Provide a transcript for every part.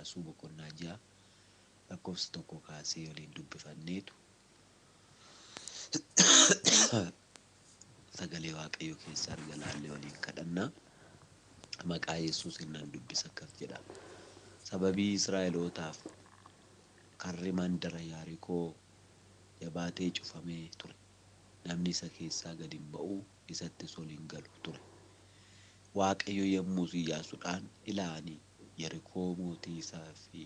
Iyyaasuu boqonnaa 6 lakkoofsa 1 kaasee waliin dubbifanneetu sagalee Waaqayyoo keessaa arga laallee waliin kadhannaa. Maqaa Yesuusiin nan dubbisa akkas jedha. Sababii Israa'elootaaf karri mandara Yaarikoo jabaatee cufamee ture. Namni isa keessaa gad hin ba'u, isattis ol hin galu ture. Waaqayyo yommus Iyyaasuudhaan ilaanii Yaarikoo mootii isaa fi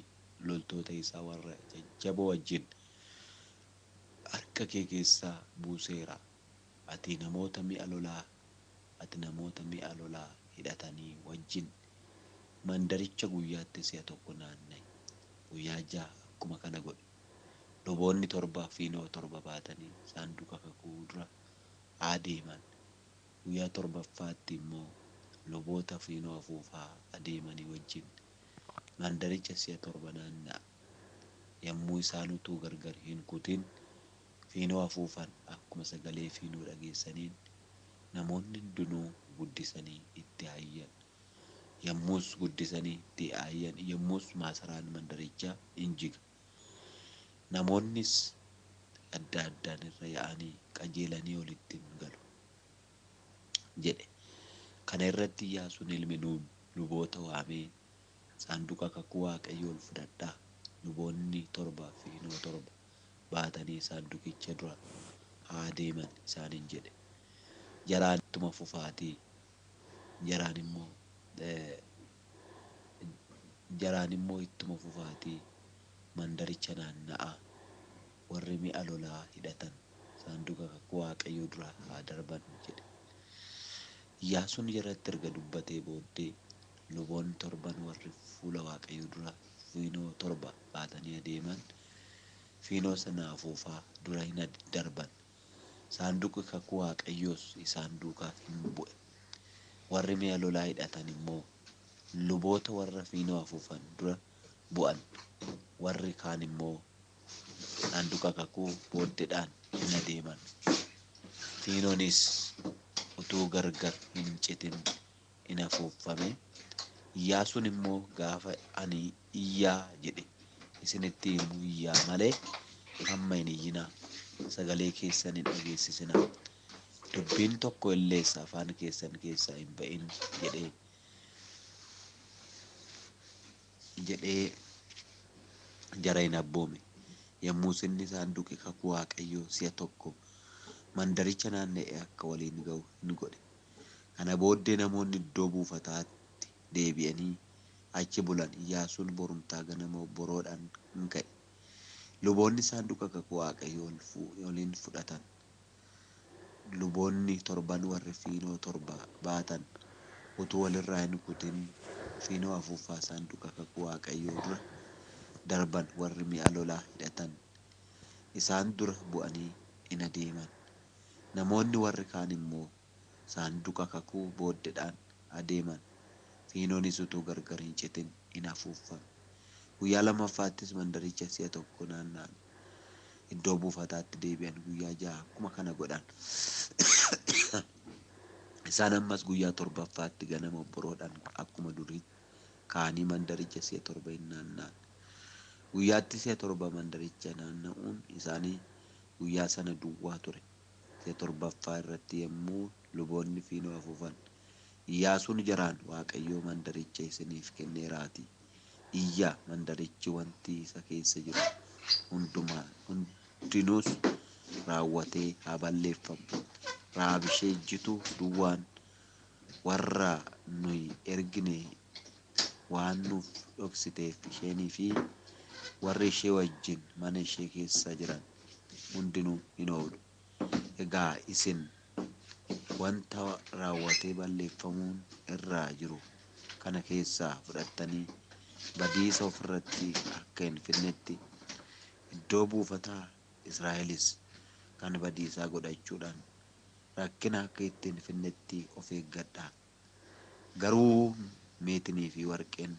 loltoota isaa warra jajjaboo wajjin harka kee keessaa buuseera. Ati namoota mi'a lolaa hidhatanii wajjin mandaricha guyyaatti si'a tokko naanna'i. Guyyaa 6 akkuma kana godhi. Luboonni 7 fiinoo 7 baatanii saanduqa kakuu dura adeeman. Guyyaa 7ffaatti immoo luboota fiinoo afuufaa adeemanii wajjin mandaricha si'a 7 naanna'a. Yommuu isaan utuu gargar hin kutin fiinoo afuufan akkuma sagalee fiinoo dhageessaniin namoonni hundinuu guddisanii itti hayyan. Yommus guddisanii itti hayyan yommus maasaraan mandarichaa in jiga. Namoonnis adda addaan irra yaa'anii qajeelanii walitti hin galu jedhe. Kana irratti Iyyaasuun ilmi Nuuni luboota waamee saanduqa kakuu Waaqayyoo ol fudhadhaa. Luboonni 7 fiinoo 7 baatanii saanduqicha dura haa deeman isaaniin jedhe. Jaraan ittuma fufaatii ittuma fufaatii mandaricha naanna'aa. Warri mi'a lolaa hidhatan saanduqa kakuu Waaqayyoo dura haa darban jedhe. Iyyaasuun jaratti erga dubbatee booddee luboonni 7 warri fuula Waaqayyoo dura fiinoo 7 baatanii adeeman fiinoo sana afuufaa dura hin darban. Saanduqi kakuu Waaqayyoos isaan duukaa hin bu'e. Warri mi'a lolaa hidhatan immoo luboota warra fiinoo afuufan dura bu'an. Warri kaan immoo saanduqa kakuu booddeedhaan hin adeeman. Fiinoonis utuu gargar hin citin in afuufame. Iyyaasuun immoo gaafa ani iyyaa jedhe isinitti himuu iyyaa malee amma hin iyyinaa. Sagalee keessan hin dhageessisinaa. Dubbiin tokko illees afaan keessan keessaa hin ba'in jedhee jara hin abboome. Yommus inni saanduqi kakuu Waaqayyoo si'a tokko mandaricha naanna'ee akka waliin ga'u hin godhe. Kana booddee namoonni iddoo buufataatti deebi'anii achi bulan. Iyyaasuun borumtaa ganama obboroodhaan hin ka'e. Luboonni saanduqa kakuu Waaqayyoo waliin fudhatan. Luboonni 7 warri fiinoo 7 baatan utuu walirraa hin kutin fiinoo afuufaa saanduqa kakuu Waaqayyoo dura darban. Warri mi'a lolaa hidhatan isaan dura bu'anii in adeeman. Namoonni warri kaan immoo saanduqa kakuu booddeedhaan adeeman. Fiinoonis utuu gargar hin citin in afuufame. Guyyaa 2ffaattis mandaricha si'a tokko naanna'an. Iddoo buufataatti deebi'an. Guyyaa 6 akkuma kana godhan. Isaan ammas guyyaa 7ffaatti ganama obboroodhaan akkuma durii ka'anii mandaricha si'a 7 hin naanna'an. Guyyaatti si'a 7 mandaricha naanna'uun isaanii guyyaa sana duwwaa ture. Si'a 7ffaa irratti yommuu luboonni fiinoo afuufan Iyyaasuun jaraan Waaqayyoo mandaricha isiniif kenneeraatii iyyaa. Mandarichi wanti isa keessa jiru hundinuus raawwatee haa balleeffamu. Rahaab ishee ejjituu duwwaan warra nuyi ergine waan nuuf dhoksiteef isheenii fi warri ishee wajjin mana ishee keessa jiran hundinuu hin oolu. Egaa isin wanta raawwatee balleeffamuun irraa jiru kana keessaa fudhattanii badiisa ofirratti akka hin fidnetti iddoo buufataa Israa'elis kan badiisaa godhachuudhaan rakkina akka ittiin fidnetti of eeggadhaa. Garuu meetinii fi warqeen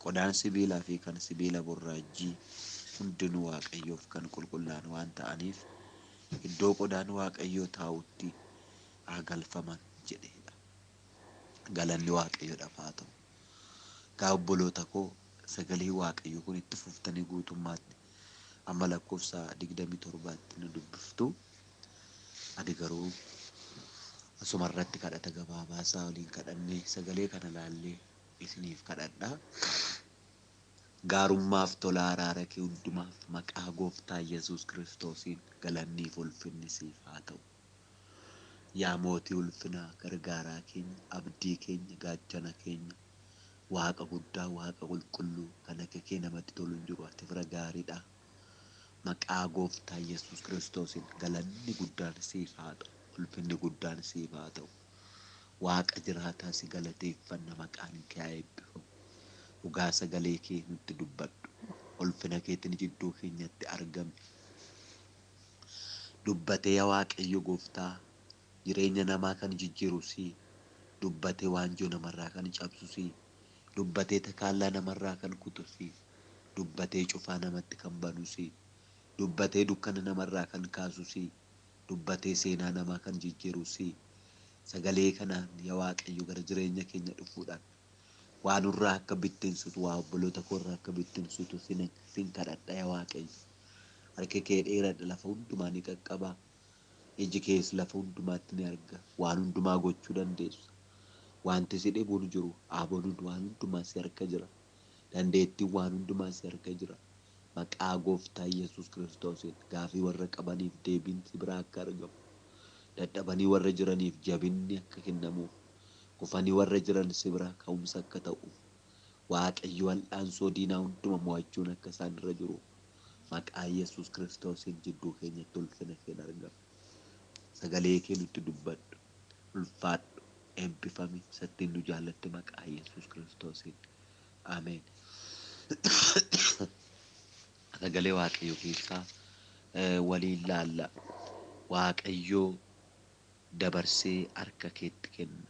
qodaan sibiilaa fi kan sibiila burraajii hundinuu Waaqayyoof kan qulqullaa'an waan ta'aniif iddoo qodaan Waaqayyoo taa'utti haa galfaman jedheedha. Galanni Waaqayyoodhaaf haa ta'u. Gaa obboloota koo sagalee waaqayyoo kun itti fuftanii guutummaatti amma lakkoofsa 27tti nu dubbiftu. Ani garuu asuma irratti kadhata gabaabaasaa waliin kadhannee sagalee kana laallee isiniif kadhadha. Gaarummaaf tola araara kee hundumaaf maqaa gooftaa Yesuus Kiristoosiin galanniif ulfinni siif haa ta'u. Yaa mootii ulfinaa, gargaaraa keenya, abdii keenya, gaachana keenya, Waaqa guddaa, Waaqa qulqulluu, kan akka kee namatti tolu hin jiru. Ati bira gaariidha. Maqaa gooftaa Yesuus Kiristoosiin galanni guddaan siif haa ta'u. Ulfinni guddaan siif haa ta'u. Waaqa jiraataa si galateeffanna, maqaan kee haa eebbifamu. Dhugaa sagalee kee nutti dubbadhu. Ulfina keetiin jidduu keenyatti argami. Dubbatee yaa Waaqayyo gooftaa jireenya namaa kan jijjiiru si. Dubbatee waanjoo namarraa kan cabsu si. Dubbatee takaallaa namarraa kan kutu si. Dubbatee cufaa namatti kan banu si. Dubbatee dukkana namarraa kan kaasu si. Dubbatee seenaa namaa kan jijjiiru si. Sagalee kanaan yaa Waaqayyo gara jireenya keenya dhufuudhaan waan irraa akka bittinsutu, waa obboloota koo irraa akka bittinsutu sin kadhadha yaa Waaqayyo. Harki kee dheeradha, lafa hundumaa ni qaqqabaa. Iji kees lafa hundumaatti ni arga. Waan hundumaa gochuu dandeessa. Wanti si dhibuun jiru aboon waan hundumaa si harka jira. Dandeettiin waan hundumaa si harka jira. Maqaa gooftaa Yesuus Kiristoosiin gaafii warra qabaniif deebiin si biraa akka argamu. Dadhabanii warra jiraniif jabinni akka kennamuuf. Kufanii warra jiran si biraa ka'umsa akka ta'uuf. Waaqayyo wal'aansoo diinaa hunduma mo'achuun akka isaan irra jiru. Maqaa Yesuus Kiristoosiin jidduu keenyatti ulfina kee argama. Sagalee kee nutti dubbadhu. Ulfaadhu. Eebbifami. Sattiin nu jaallatte maqaa Yesuus Kiristoosiin. Ameen. Sagalee Waaqayyo keessaa waliin laalla. Waaqayyo dabarsee harka keetti kenna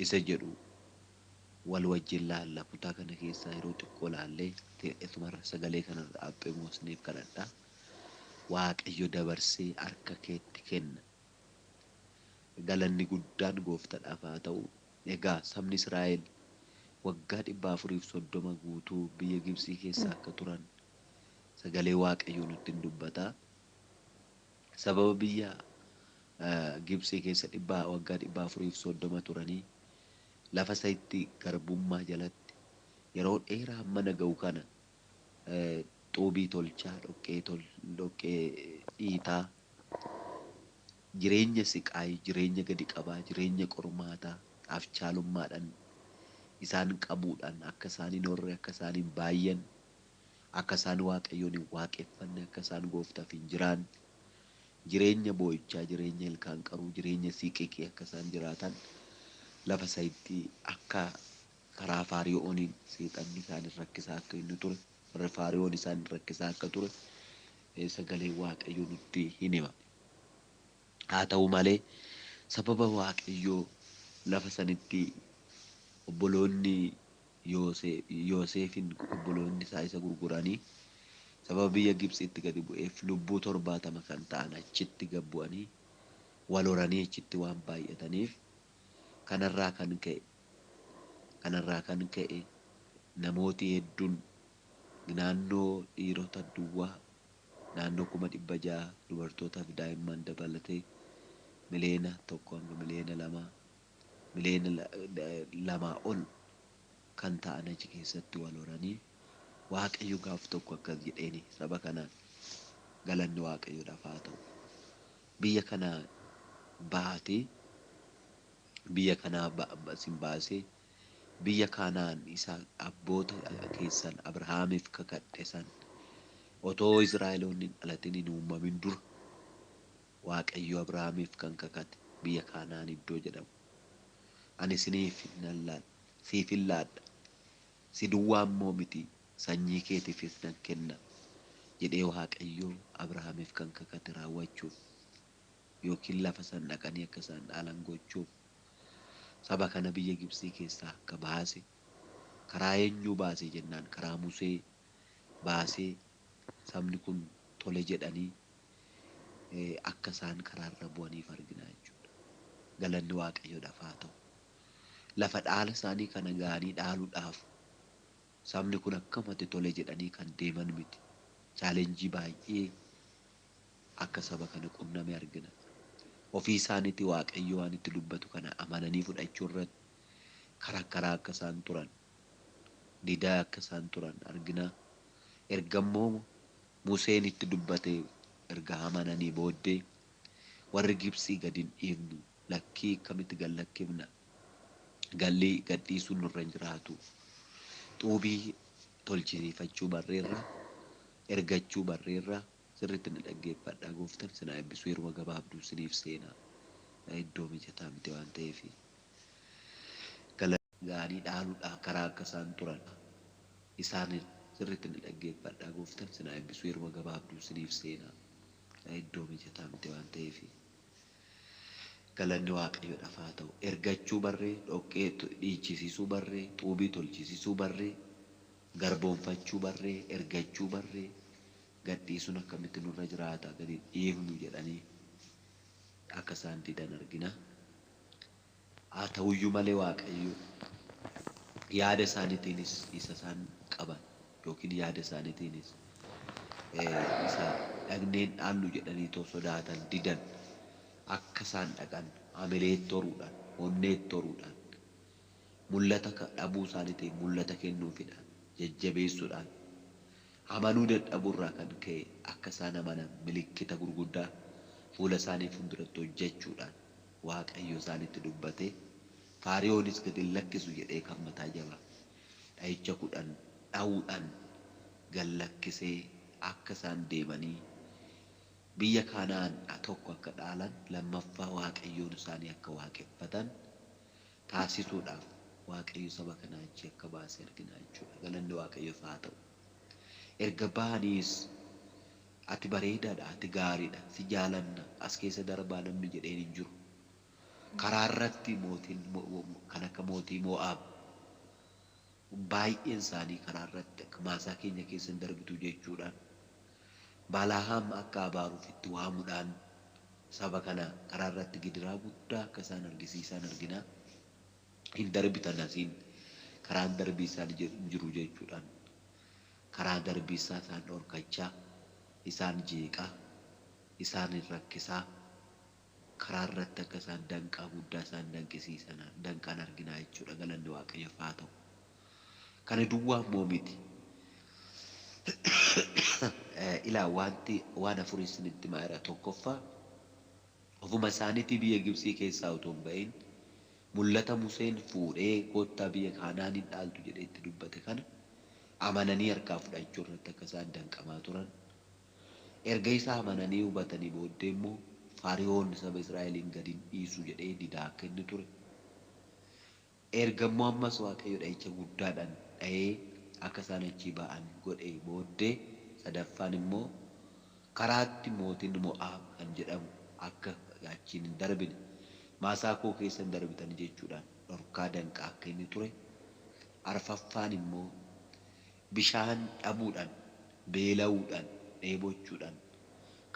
isa jedhu wal wajjin laalla. Kutaa kana keessaa yeroo xiqqoo laallee isumarra sagalee kanarra apheemoo isiniif kadhadha. Waaqayyo dabarsee harka keetti kenna. Galanni guddaan gooftaadhaaf haa ta'u. Egaa sabni Israa'el waggaa 430 guutuu biyya Gibsii keessa akka turan sagalee Waaqayyoo nutti hin dubbata. Sababa biyya Gibsii keessa waggaa 430 turanii lafa isaatti garbummaa jalatti yeroo dheeraa mana ga'u kana xuubii tolchaa, dhoqqee dhiitaa, jireenya siqaayii, jireenya gadi qabaa, jireenya qormaataa, afchaalummaadhaan isaan qabuudhaan akka isaan hin horre, akka isaan hin baay'an, akka isaan Waaqayyoon hin waaqeffanne, akka isaan gooftaaf hin jiraanne, jireenya boo'ichaa, jireenya ilkaan qaruu, jireenya siiqeqee akka isaan jiraatan lafa isaatti akka karaa Faariyooniin seexanni isaan rakkisaa akka inni ture, warra Faariyoon isaan rakkisaa akka ture sagalee Waaqayyoo nutti hin hima. Haa ta'u malee sababa Waaqayyoo lafa sanitti obboloonni Yoosefin obboloonni isaa isa gurguranii sababa biyya Gibsiitti gadi bu'eef lubbuu 70 kan ta'an achitti gad bu'anii wal horanii achitti waan baay'ataniif kanarraa kan ka'e namooti hedduun naannoo dhiirota duwwaa naannoo 600 dubartootaaf daa'imman dabalatee miliyoona 1 hanga miliyoona 2 ol kan ta'an achi keessatti wal horanii Waaqayyo gaaf tokko akkas jedheeni saba kanaan galanni Waaqayyoodhaaf haa ta'u. Biyya kana baatee biyya kanaa sin baasee biyya kanaan isa abboota keessan Abrahaamiif kakadhe san otoo Israa'eloonni dhalatin hin uumamin dura Waaqayyo Abrahaamiif kan kakate biyya kanaan iddoo jedhamu. Ani siif hin laadha. Si duwwaa immoo miti sanyii keetiifis nan kenna jedhee Waaqayyo Abrahaamiif kan kakate raawwachuuf yookiin lafa san dhaqanii akka isaan dhaalan gochuuf saba kana biyya Gibsii keessaa akka baase karaa eenyuu baase jennaan karaa Musee baasee sabni kun tole jedhanii akka isaan karaarra bu'aniif argina jechuudha. Galanni Waaqayyoodhaaf haa ta'u. Lafa dhaala isaanii kana ga'anii dhaaluudhaaf sabni kun akkamatti tole jedhanii kan deeman miti. Chaalenjii baay'ee akka saba kana qunname argina. Ofii isaaniitti Waaqayyo waan itti dubbatu kana amananii fudhachuu irratti karaa akka isaan turan, didaa akka isaan turan argina. Erga immoo Museen itti dubbate erga amananii booddee warri Gibsii gadi hin dhiifnu, lakkii akkamitti gad lakkifna, galii gadhiisuun nurra hin jiraatu. Xuubii tolchisiifachuu barreerra, ergachuu barreerra, sirriitti ni dhaggeeffadhaa gooftaan sinaa eebbisuu yeroo gabaabduu siniif seenaa. Iddoo mijataa miti waan ta'eef gaarii dhaaluudhaa karaa akka isaan turan isaan sirriitti ni dhaggeeffadhaa gooftaan sinaa eebbisuu yeroo gabaabduu siniif seenaa. Iddoo mijataa miti waan ta'eef galanni Waaqayyoodhaaf haa ta'u. Ergachuu barree, dhoqqee dhiichisiisuu barree, xuubii tolchisiisuu barree, garboonfachuu barree, ergachuu barree, gadhiisuun akkamitti nurra jiraata gadi dhiifnu jedhanii akka isaan didan argina. Haa ta'uyyuu malee Waaqayyo yaada isaaniitiinis isa isaan qaban yookiin yaada isaaniitiinis isa dhagneen dhaallu jedhanii too sodaatan didan akka isaan dhaqan hamileetti horuudhaan, onneetti horuudhaan, mul'ata dhabuu isaaniitiin mul'ata kennuufidhaan, jajjabeessuudhaan, amanuu dadhabuurraa kan ka'e akka isaan amanan milikkita gurguddaa fuula isaanii fuulduratti hojjechuudhaan Waaqayyo isaanitti dubbate. Faariyoonis gadi lakkisu jedhee kan mataa jabaa dha'icha 10 dha'uudhaan gad lakkisee akka isaan deemanii biyya Kana'aan tokko akka dhaalan, lammaffaa Waaqayyoon isaanii akka waaqeffatan taasisuudhaaf Waaqayyo saba kanaa achi akka baase argina jechuudha. Galanni Waaqayyoof haa ta'u. Erga bahaniis ati bareedaadha, ati gaariidha, si jaalanna, as keessa darbaa namni jedheen hin jiru. Karaa irratti mootiin kan akka mootii Mo'aab baay'een isaanii karaa irratti akka maasaa keenya keessa hin darbitu jechuudhaan Bala'aam akka abaaruuf itti waamuudhaan saba kana karaa irratti gidiraa guddaa akka isaan argisiisan argina. Hin darbitan asiin karaan darbii isaan jiru jechuudhaan karaa darbii isaan dhorkachaa, isaan jeeqaa, isaan rakkisaa, karaa irratti akka isaan danqaa guddaa isaan danqisiisan danqaan argina jechuudha. Galanni Waaqayyoof haa ta'u. Kana duwwaa immoo miti. Ilaa waan afurii isinitti maa'eera. Tokkoffaa ofuma isaaniitii biyya Gibsii keessaa otoo hin bahin mul'ata Museen fuudhee koottaa biyya Kana'aan hin dhaaltu jedhee itti dubbate kana amananii harkaa fudhachuu irratti akka isaan danqamaa turan. Erga isaa amananii hubatanii booddee immoo Faariyoon saba Israa'eliin gadi hin dhiisu jedhee didaa akka inni ture. Erga immoo ammas Waaqayyo dha'icha guddaadhaan dha'ee akka isaan achii ba'an godhee booddee sadaffaan immoo karaatti mootiin Mo'aab kan jedhamu akka achiin hin darbine maasaa koo keessa hin darbitan jechuudhaan dhorkaa danqaa akka inni ture. Arfaffaan immoo bishaan dhabuudhaan, beela'uudhaan, dheebochuudhaan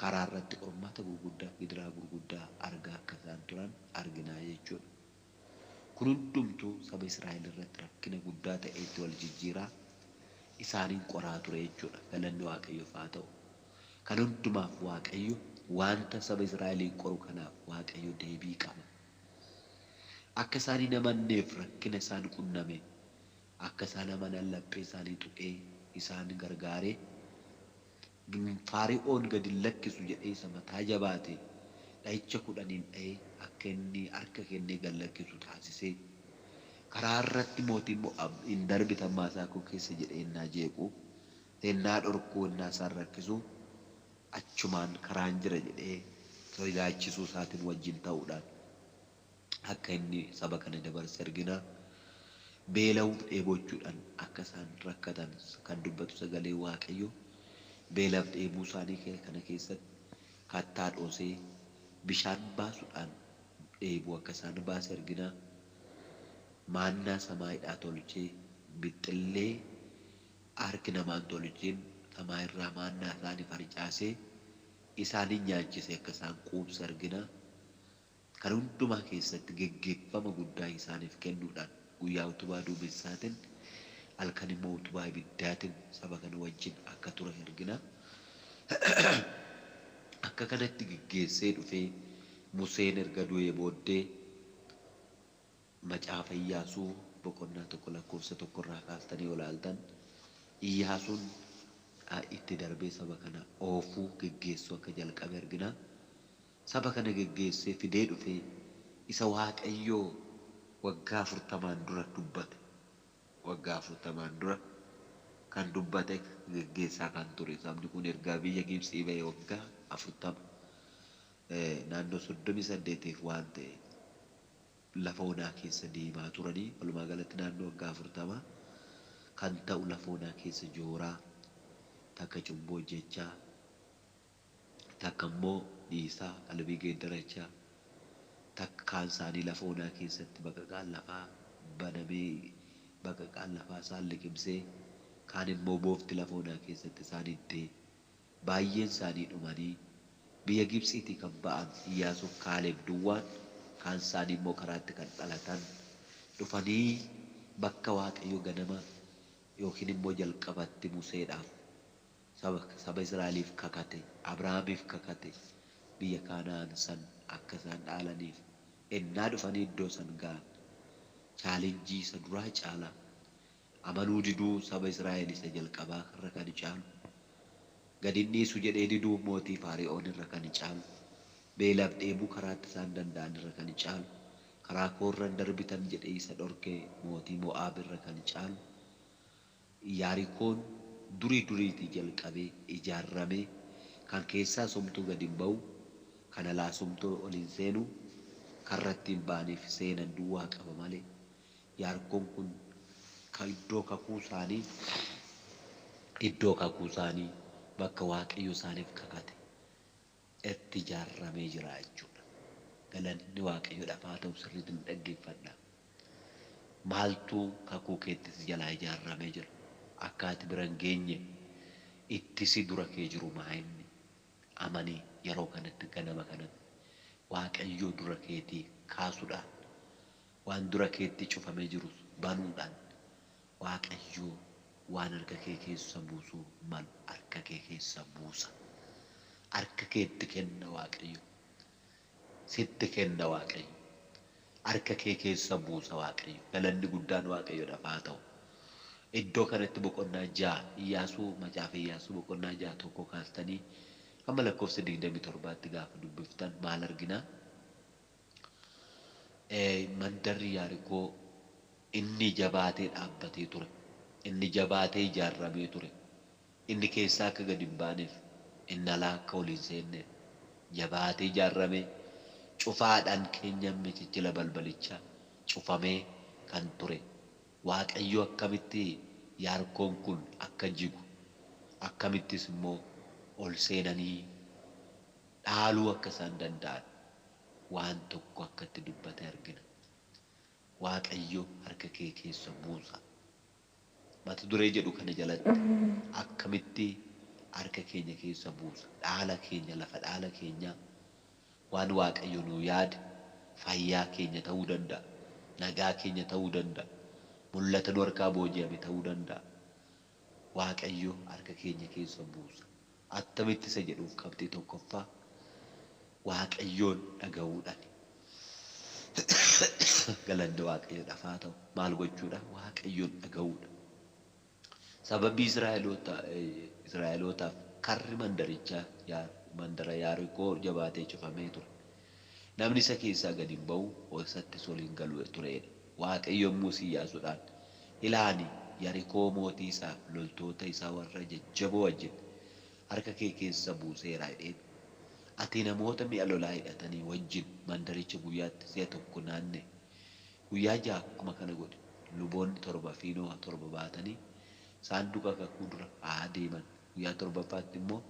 karaa irratti qormaata gurguddaa, gidiraa gurguddaa argaa akka isaan turan arginaa jechuudha. Kun hundumtuu saba Israa'el irratti rakkina guddaa ta'eetti wal jijjiiraa isaaniin qoraa ture jechuudha. Galanni Waaqayyoof haa ta'u. Kan hundumaaf Waaqayyo wanta saba Israa'eliin qoru kanaaf Waaqayyo deebii qaba. Akka isaan hin amanneef rakkina isaan qunname, akka isaan amanan laphee isaanii tuqee isaan gargaaree Faariyoon gadi lakkisu jedhee isa mataa jabaate dha'icha 10 dha'ee akka inni harka kennee gad lakkisu taasisee karaa irratti mootiin Mo'aab hin darbitan maasaa koo keessa jedhee innaa jeequ, innaa dhorkuu, innaa isaan rakkisu achumaan karaan jira jedhee sodaachisuu isaatiin wajjin ta'uudhaan akka inni saba kana dabarse argina. Beela'uuf dheebochuudhaan akka isaan rakkatan kan dubbatu sagalee Waaqayyoo. Beelaaf dheebuu isaanii kana keessatti kattaa dhoosee bishaan baasuudhaan dheebuu akka isaan baase argina. Maannaa samaayiidhaa tolchee bixxillee harki namaan tolcheen samaa irraa maannaa isaanii farcaasee isaanii nyaachisee akka isaan quubse argina. Kan hundumaa keessatti geggeeffama guddaa isaaniif kennuudhaan guyyaa utubaa duumessaatiin halkan immoo utubaa ibiddaatiin saba kana wajjin akka ture argina. Akka kanatti geggeessee dhufee Museen erga du'ee booddee macaafa Iyyaasuu boqonnaa tokko lakkoofsa tokkorraa kaastanii olaaltan Iyyaasuun itti darbee saba kana oofuu geggeessuu akka jalqabe argina. Saba kana geggeessee fidee dhufee isa Waaqayyoo waggaa 40 dura dubbate. Waggaa 40 dura kan dubbate geggeessaa kan ture. Sabni kun ergaa biyya Gibxii ba'e waggaa 40 naannoo 38 waan ta'e lafa onaa keessa deemaa turanii walumaa galatti naannoo waggaa 40 kan ta'u lafa onaa keessa jooraa takka cubboo hojjechaa takka immoo dhiisaa qalbii geeddarachaa takka kaan isaanii lafa onaa keessatti baqaqaan lafaa banamee baqaqaan lafaa isaan liqimsee kaan immoo boofti lafa onaa keessatti isaan iddee baay'een isaanii dhumanii biyya Gibxiitii kan ba'an Iyyaasuuf Kaaleeb duwwaan kaan isaanii immoo karaatti kan dhalatan dhufanii bakka Waaqayyo ganama yookiin immoo jalqabatti Museedhaaf saba Israa'eliif kakate Abrahaamiif kakate biyya Kana'aan san akka isaan dhaalaniif ennaa dhufanii iddoo san ga'an chaalenjii isa duraa caalaa amanuu diduu saba Israa'el isa jalqabaa irra kan caalu gadi dhiisu jedhee diduu mootii Faari'oon irra kan caalu beelaaf dheebuu karaatti isaan danda'an irra kan caalu karaa koorran darbitan jedhee isa dhorkee mootii Mo'aab irra kan caalu Yaarikoon duriitii jalqabee ijaarramee kan keessaa somtuu gadi hin ba'u kan alaa somtuu ol hin seenu karratti hin baaneef seenan duwwaa qaba malee Yaarikoon kun kan iddoo kakuu isaanii bakka Waaqayyo isaaniif kakate itti ijaarramee jira jechuudha. Galanni Waaqayyoodhaaf haa ta'u sirriitti nu dhaggeeffadhaa. Maaltu kakuu keettis jalaa ijaarramee jira? Akka ati bira hin geenye ittisi dura kee jiru maa inni amanii yeroo kanatti ganama kanatti Waaqayyo dura keetii kaasuudhaan waan dura keetti cufamee jirus banuudhaan Waaqayyo waan harka kee keessa buusuu malu harka kee keessa buusa. Harka keetti kenna Waaqayyo. Sitti kenna Waaqayyo. Harka kee keessa buusa Waaqayyo. Galanni guddaan Waaqayyoodhaaf haa ta'u. Iddoo kanatti boqonnaa 6 Iyyaasuu macaafa Iyyaasuu boqonnaa 6 tokko kaastanii hamma lakkoofsa 27tti gaafa dubbiftan maal arginaa? Mandarri Yaarikoo inni jabaatee dhaabbatee ture. Inni jabaatee ijaarramee ture. Inni keessaa akka gadi hin baaneef inni alaa akka ol hin seenneef jabaatee ijaarramee cufaadhaan keenya michichila balbalichaa cufamee kan ture. Waaqayyo akkamitti Yaarikoon kun akka jigu akkamittis immoo ol seenanii dhaaluu akka isaan danda'an waan tokko akkatti dubbate argina. Waaqayyo harka kee keessa buusa. Mata duree jedhu kana jalatti akkamitti harka keenya keessa buusa. Dhaala keenya lafa dhaala keenyaa waan Waaqayyo nuu yaade fayyaa keenya ta'uu danda'a. Nagaa keenya ta'uu danda'a. Mul'ata nu harkaa booji'ame ta'uu danda'a. Waaqayyo harka keenya keessa buusa. Attamitti isa jedhuuf qabxii tokkoffaa Waaqayyoon dhaga'uudhaan. Galanni Waaqayyoodhaaf haa ta'u maal gochuudha? Waaqayyoon dhaga'uudha. Sababii Israa'elootaaf karri mandarichaa mandara Yaarikoo jabaatee cufamee ture. Namni isa keessaa gadi hin ba'u hoosattis waliin galu turedha. Waaqayyo yommuu Iyyaasuudhaan ilaani Yaarikoo mootii isaaf loltoota isaa warra jajjaboo wajjin harka kee keessa buuseera jedheen. Ati namoota mi'a lolaa hidhatanii wajjin mandaricha guyyaatti si'a tokko naanne guyyaa 6 akkuma kana godhe. Luboonni 7 fiinoo 7 baatanii saanduqa kakuu dura haa deeman. Guyyaa 7ffaatti immoo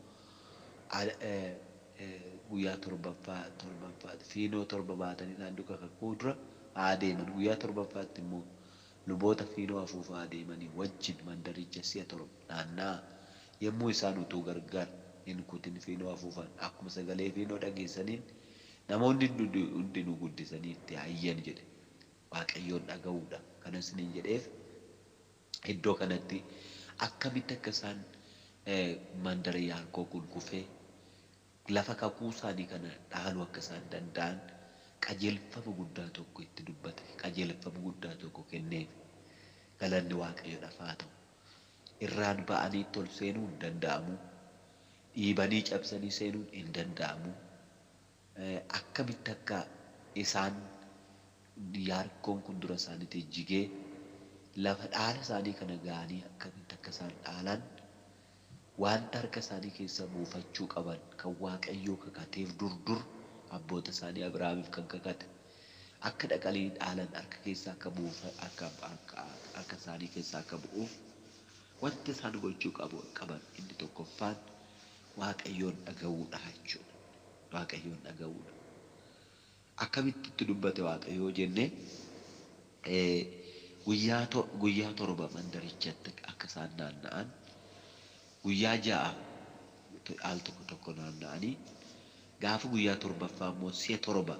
guyyaa 7ffaatti fiinoo 7 baatanii saanduqa kakuu dura haa deeman. Guyyaa 7ffaatti immoo luboota fiinoo afuufaa deemanii wajjin mandaricha si'a 7 naannaa yommuu isaan utuu gargar hin kutin fiinoo afuufan akkuma sagalee fiinoo dhageessaniin namoonni hundinuu guddisanii itti hayyan jedhe. Waaqayyoon dhaga'uudha. Kanas niin jedheef iddoo kanatti akkamitti akka isaan mandara Yaarikoo kun kufee lafa kakuu isaanii kana dhaaluu akka isaan danda'an qajeelfama guddaa tokko itti dubbate, qajeelfama guddaa tokko kenneef. Galanni Waaqayyoodhaaf haa ta'u. Irraan ba'anii ol seenuu hin danda'amu. Dhiibanii cabsanii seenuun hin danda'amu. Akkamitti akka isaan Yaarikoon kun dura isaaniitti jigee lafa dhaala isaanii kana ga'anii akkamitti akka isaan dhaalan wanta harka isaanii keessa buufachuu qaban kan Waaqayyoo kakateef dur abboota isaanii Abrahaamiif kan kakate akka dhaqanii dhaalan harka keessaa akka isaanii keessaa akka bu'uuf wanti isaan gochuu qaban inni tokkoffaan Waaqayyoon dhaga'uudha jechuudha. Waaqayyoon dhaga'uudha. Akkamitti itti dubbate Waaqayyoo jennee guyyaa torba mandarichatti akka isaan naanna'an guyyaa ja'a al tokko naanna'anii gaafa guyyaa torbaffaa immoo si'a torba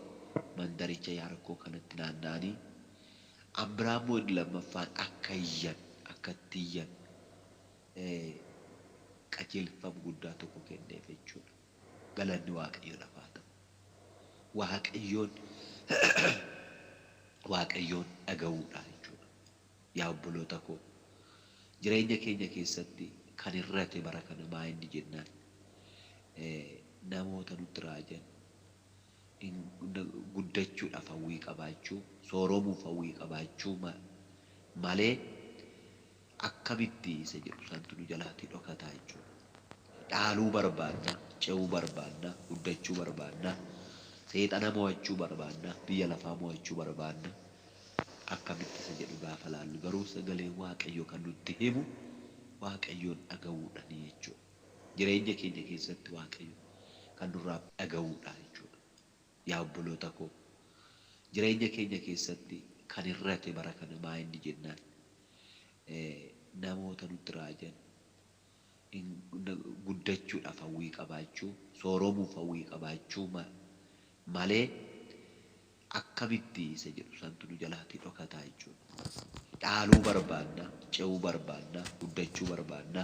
mandaricha Yaarikoo kanatti naanna'anii Abrahaam inni lammaffaan akka itti iyyan qajeelfama guddaa tokko kenneef jechuudha. Galanni Waaqayyoodhaaf haa ta'u. Waaqayyoon dhaga'uudha jechuudha. Yaa obboloota koo jireenya keenya keessatti kan irrate bara kana maa inni jennaan namoota nutti raajan guddachuudhaaf hawwii qabaachuu, sooromuuf hawwii qabaachuu malee akkamitti isa jedhu santu nu jalaatii dhokataa jechuudha. Dhaaluu barbaanna, ce'uu barbaanna, guddachuu barbaanna, seexana mo'achuu barbaanna, biyya lafaa mo'achuu barbaanna. Akkamitti isa jedhu gaafa laallu garuu sagaleen Waaqayyoo kan nutti himu Waaqayyoon dhaga'uudhaan jechuudha. Jireenya keenya keessatti Waaqayyo kan nurraa dhaga'uudha jechuudha. Yaa obboloota koo jireenya keenya keessatti kan irrate bara kana maa inni jennaan namoota nutti raajan guddachuudhaaf hawwii qabaachuu, sooromuuf hawwii qabaachuu malee akkamitti isa jedhu santu nu jalaatii dhokataa jechuudha. Dhaaluu barbaanna, ce'uu barbaanna, guddachuu barbaanna,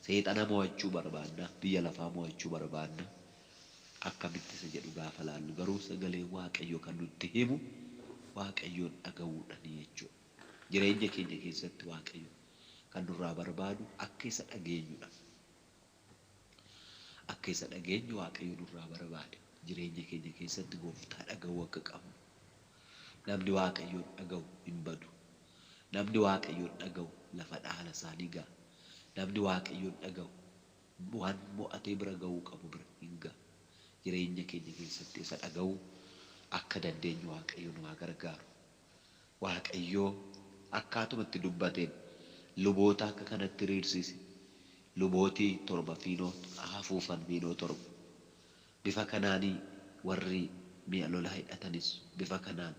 seexana mo'achuu barbaanna, biyya lafaa mo'achuu barbaanna. Akkamitti isa jedhu gaafa laallu garuu sagaleen Waaqayyoo kan nutti himu Waaqayyoon dhaga'uudhaan jechuudha. Jireenya keenya keessatti Waaqayyo kan nurraa barbaadu akka isa dhageenyudha. Akka isa dhageenyu Waaqayyo nurraa barbaada. Jireenya keenya keessatti Gooftaa dhaga'uu akka qabnu. Namni Waaqayyoon dhaga'u hin badu. Namni Waaqayyoon dhaga'u lafa dhaala isaanii ga'a. Namni Waaqayyoon dhaga'u waan mo'atee bira ga'uu qabu bira hin ga'a. Jireenya keenya keessatti isa dhaga'uu akka dandeenyu Waaqayyo nu haa gargaaru. Waaqayyoo akkaatuma itti dubbateen luboota akka kanatti riirsisi. Lubootii torba fiinoo hafuufan fiinoo torba. Bifa kanaanii warri mi'a lolaa hidhatanis bifa kanaan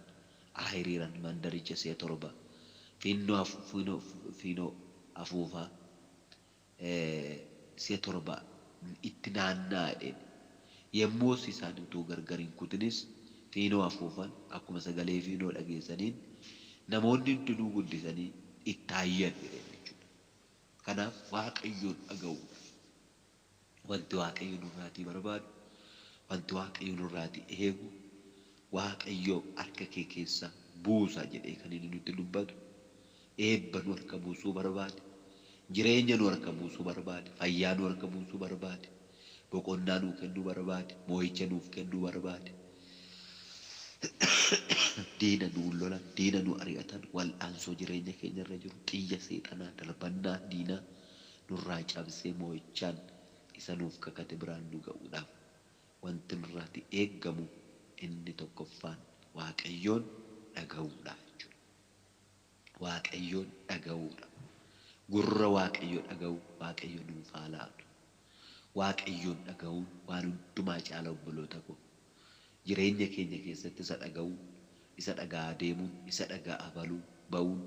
hiriiran mandaricha si'a torba. Fiinoo hafuufaa si'a torba itti naanna'edheen. Yemmuu isaan utuu gargar hin kutinis fiinoo hafuufan akkuma sagalee fiinoo dhageessaniin namoonni hundinuu guddisanii itti hayyan jechuudha. Kanaaf Waaqayyoon dhaga'u. Wanti Waaqayyo nurraatii barbaadu, wanti Waaqayyo nurraatii eegu, Waaqayyoo harka kee keessa buusa jedhee kan inni nutti dubbatu. Eebba nu harka buusuu barbaade, jireenya nu harka buusuu barbaade, fayyaa nu harka buusuu barbaade, boqonnaa nuu kennuu barbaade, moo'icha nuuf kennuu barbaade. Diina nu lolan, diina nu ari'atan, wal'aansoo jireenya keenya irra jiru, xiyya seexanaa, darbannaa diinaa nurraa cabsee moo'ichaan isa nuuf kakate biraan nu ga'uudhaaf wanti nurraati eeggamu inni tokkoffaan Waaqayyoon dhaga'uudha jechuudha. Waaqayyoon dhaga'uudha. Gurra Waaqayyoo dhaga'u Waaqayyo nuuf haa laatu. Waaqayyoon dhaga'uun waan hundumaa caala obboloota koo. Jireenya keenya keessatti isa dhaga'uun, isa dhagaa deemuun, isa dhagaa ba'uun,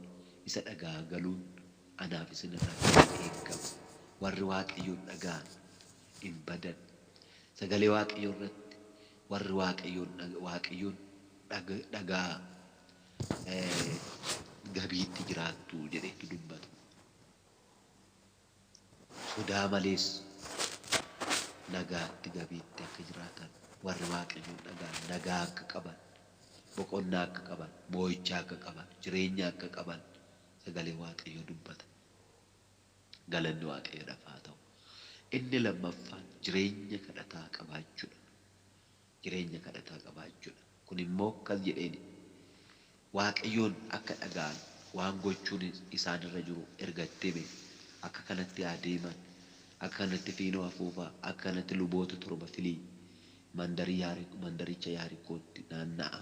isa dhagaa galuun anaaf isin irraa eeggamu. Warri Waaqayyoon dhaga'an hin badan. Sagalee Waaqayyoo irratti warri Waaqayyoon dhagaa gabiitti jiraattu jedheetu dubbatu. sodaa malees nagaatti gabiitti akka jiraatan warri waaqayyoon dhagaan nagaa akka qaban boqonnaa akka qaban moo'ichaa akka qaban jireenya akka qaban sagalee waaqayyoo dubbata. Galanni waaqayyoodhaaf haa ta'u. Inni lammaffaan jireenya kadhataa qabaachuudha. Jireenya kadhataa qabaachuudha. Kun immoo akkas jedheeni waaqayyoon akka dhagaan waan gochuun isaanirra jiru ergattee beeku. Akka kanatti adeeman, akka kanatti fiinoo afuufaa, akka kanatti luboota torba filii mandaricha Yaarikootti naanna'a.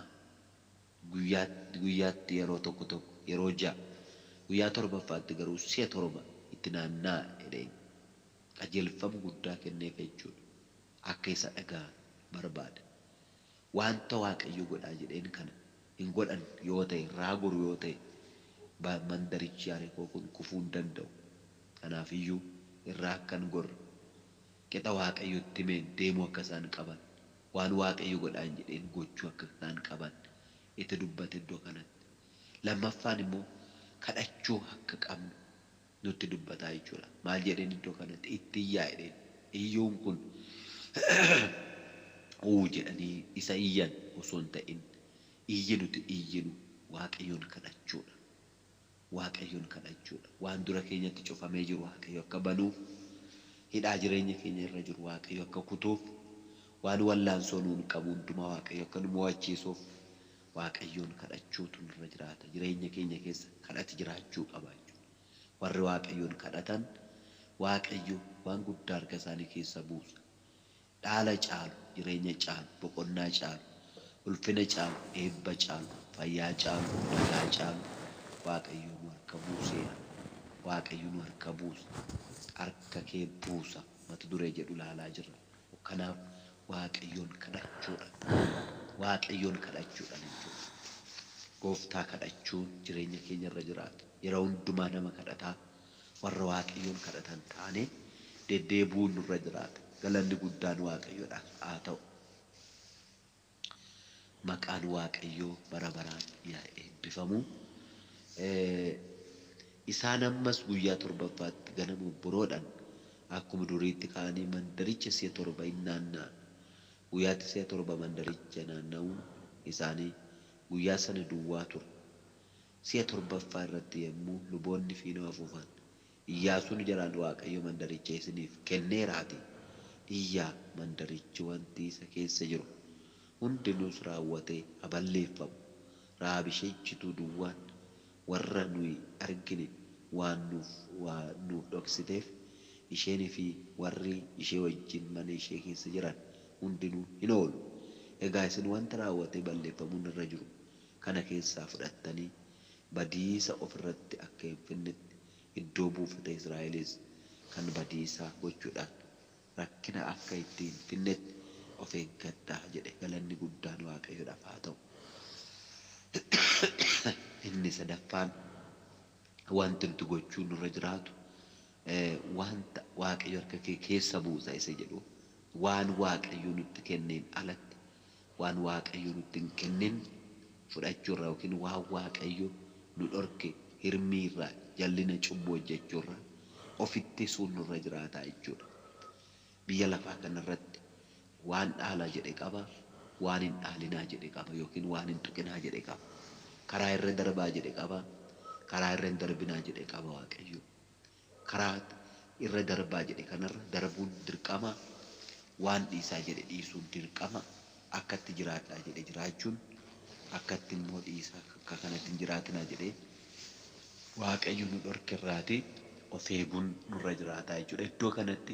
Guyyaatti yeroo tokko yeroo ja'a guyyaa torbaffaatti garuu si'a torba itti naanna'a jedheen qajeelfama guddaa kenneef jechuudha. Akka isa dhagaan barbaada. Wanta waaqayyo godhaa jedheen kana hin godhan yoo ta'e irraa goru yoo ta'e mandarichi Yaarikoo kun kufuu hin danda'u. Kanaafiyyuu irraa akkan gorre qixa waaqayyotti himeen deemuu akka isaan qaban waan waaqayyo godhaan jedheen gochuu akka isaan qaban itti dubbate iddoo kanatti. Lammaffaan immoo kadhachuu akka qabnu nutti dubbataa jechuudha. Maal jedheen iddoo kanatti itti iyyaa jedheen iyyuun kun jedhanii isa iyyan osoo hin ta'in iyyi nuti iyyinu waaqayyoon kadhachuudha. Waaqayyoon kadhachuudha. Waan dura keenyatti cufamee jiru waaqayyo akka banuuf hidhaa jireenya keenya irra jiru waaqayyo akka kutuuf waan wallaansoo nuun qabu hundumaa waaqayyo akka nu mo'achiisuuf waaqayyoon kadhachuutu nurra jiraata. Jireenya keenya keessa kadhati jiraachuu qaba jechuudha. Warri waaqayyoon kadhatan waaqayyo waan guddaa harka isaanii keessa buusa. Dhaala caalu, jireenya caalu, boqonnaa caalu, ulfina caalu, eebba caalu, fayyaa caalu, nagaa caalu waaqayyo nu harka buuseera. Waaqayyo nu harka buusa. Harka kee buusa mata duree jedhu ilaalaa jirra. Kanaaf waaqayyoon kadhachuudha. Waaqayyoon kadhachuudha jechuudha. Gooftaa kadhachuun jireenya keenya irra jiraata. Yeroo hundumaa nama kadhataa warra waaqayyoon kadhatan taane deddeebuun nurra jiraata. Galanni guddaan waaqayyoodhaaf haa ta'u. Maqaan waaqayyoo bara baraan yaa eebbifamu. Isaan ammas guyyaa torbaffaatti ganama boroodhaan akkuma duriitti ka'anii mandaricha si'a torba hin naanna'an. Guyyaatti si'a torba mandaricha naanna'uun isaanii guyyaa sana duwwaa ture. Si'a torbaffaa irratti yommuu luboonni fiinoo afuufan Iyyaasuun jaraan waaqayyo mandaricha isiniif kenneeraati. Iyyaa mandarichi wanti isa keessa jiru hundinuus raawwatee haballeeffamu. Raabisheechituu duwwaan warra nuyi argine waan nuuf dhoksiteef isheenii fi warri ishee wajjin mana ishee keessa jiran hundinuu hin oolu. Egaa isin wanta raawwatee balleeffamuun irra jiru kana keessaa fudhattanii badiisa ofirratti akka hin finnetti iddoo buufata Israa'elis kan badiisaa gochuudhaan rakkina akka ittiin finnetti of eeggadhaa jedhe. Galanni guddaan waaqayyoodhaaf haa ta'u. Inni sadaffaan wanti nuti gochuun nurra jiraatu wanta waaqayyo harka kee keessa buusa isa jedhu waan waaqayyo nutti kenneen alatti waan waaqayyo nutti hin kennin fudhachuurraa yookiin waan waaqayyo nu dhorke hirmiirraa jallina cubbuu hojjechuurraa ofitti sun nurra jiraata jechuudha. Biyya lafaa kanarratti waan dhaalaa jedhe qaba, waan hin dhaalinaa jedhe qaba yookiin waan hin tuqinaa jedhe qaba. Karaa irra darbaa jedhe qaba, karaa irra hin darbinaa jedhe qaba waaqayyo. Karaa irra darbaa jedhe kanarra darbuun dirqama, waan dhiisaa jedhe dhiisuun dirqama, akkatti jiraadhaa jedhe jiraachuun, akkatti immoo dhiisaa akka kanatti hin jiraatinaa jedhe waaqayyo nu dhorkirraati of eeguun nurra jiraataa jechuudha. Iddoo kanatti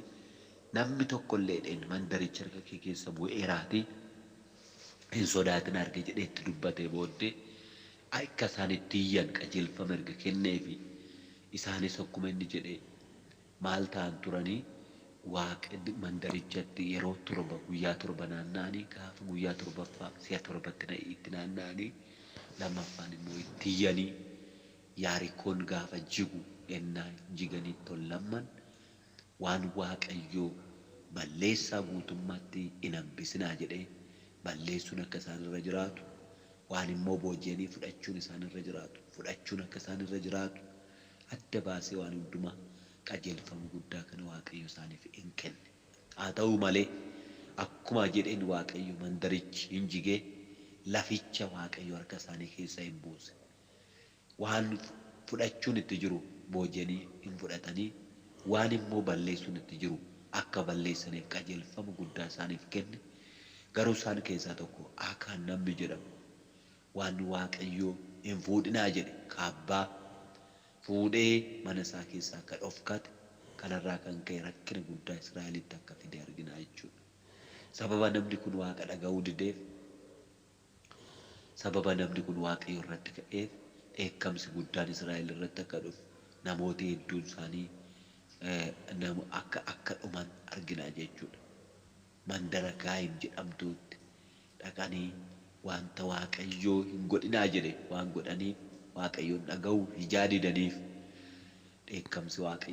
namni tokkollee dheen mandaricha harka kee keessa bu'eeraati hin sodaatin arge jedhee itti dubbatee booddee akka isaan itti iyyan qajeelfama erga kenneefi isaanis akkuma inni jedhee maal ta'an turanii waaqni mandarichatti yeroo torba guyyaa torba naanna'anii gaafa guyyaa torbaffaa si'a torbatti itti naanna'anii lammaffaan immoo itti iyyanii Yaarikoon gaafa jigu ennaa jiganii tollamman waan waaqayyoo balleessaa guutummaatti hin hambisinaa jedhee balleessuun akka isaan irra jiraatu waan immoo booji'anii fudhachuun isaan irra jiraatu fudhachuun akka isaan irra jiraatu adda baasee waan hundumaa qajeelfama guddaa kana waaqayyo isaaniif hin kenne. Haa ta'u malee akkuma jedheen waaqayyo mandarichi hin jigee laficha waaqayyo harka isaanii keessa hin buuse. Waan fudhachuun itti jiru booji'anii hin fudhatanii waan immoo balleessuun itti jiru akka balleessaniif qajeelfama guddaa isaaniif kenne. Garuu isaan keessaa tokko Akaan namni jedhamu waan waaqayyo hin fuudhinaa jedhe kaabbaa fuudhee mana isaa keessaa akka dhokfate kanarraa kan ka'e rakkina guddaa Israa'elitti akka fide argina jechuudha. Sababa namni kun waaqa dhaga'uu dideef, sababa namni kun waaqayyo irratti ka'eef dheekkamsi guddaan Israa'el irratti akka dhufu namoota hedduun isaanii akka dhuman argina jechuudha. Mandara Gaayim jedhamtuutti dhaqanii wanta waaqayyoo hin godhinaa jedhe waan godhaniif waaqayyoon dhaga'uu ijaa didaniif dheekkamsi waaqayyo